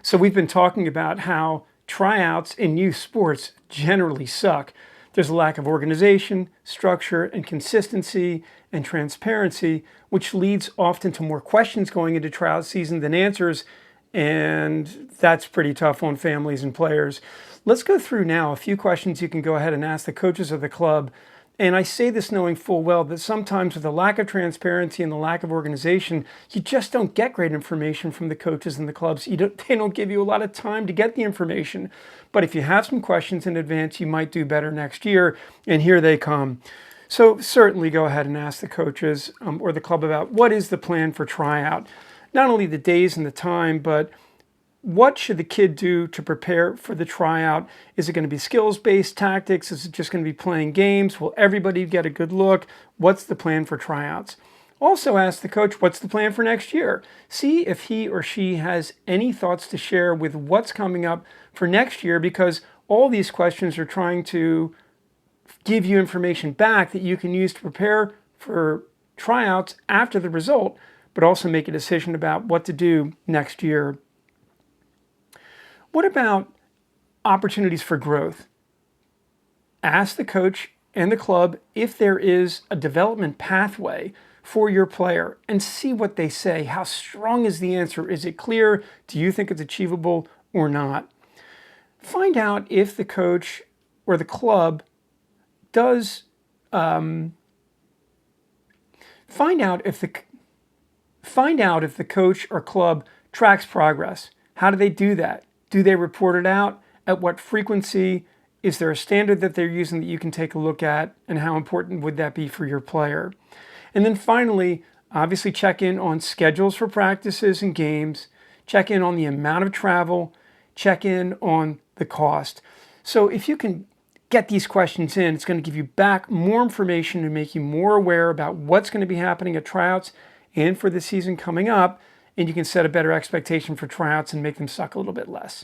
So we've been talking about how tryouts in youth sports generally suck. There's a lack of organization, structure, and consistency and transparency, which leads often to more questions going into tryout season than answers, and that's pretty tough on families and players. Let's go through now a few questions you can go ahead and ask the coaches of the club. And I say this knowing full well that sometimes with the lack of transparency and the lack of organization, you just don't get great information from the coaches and the clubs. They don't give you a lot of time to get the information. But if you have some questions in advance, you might do better next year. And here they come. So certainly go ahead and ask the coaches or the club about what is the plan for tryout. Not only the days and the time, but what should the kid do to prepare for the tryout? Is it going to be skills-based tactics? Is it just going to be playing games? Will everybody get a good look? What's the plan for tryouts? Also ask the coach, what's the plan for next year? See if he or she has any thoughts to share with what's coming up for next year, because all these questions are trying to give you information back that you can use to prepare for tryouts after the result, but also make a decision about what to do next year. What about opportunities for growth? Ask the coach and the club if there is a development pathway for your player and see what they say. How strong is the answer? Is it clear? Do you think it's achievable or not? Find out if the coach or the club does, find out if the coach or club tracks progress. How do they do that? Do they report it out? At what frequency? Is there a standard that they're using that you can take a look at? And how important would that be for your player? And then finally, obviously check in on schedules for practices and games. Check in on the amount of travel. Check in on the cost. So if you can get these questions in, it's going to give you back more information and make you more aware about what's going to be happening at tryouts and for the season coming up. And you can set a better expectation for tryouts and make them suck a little bit less.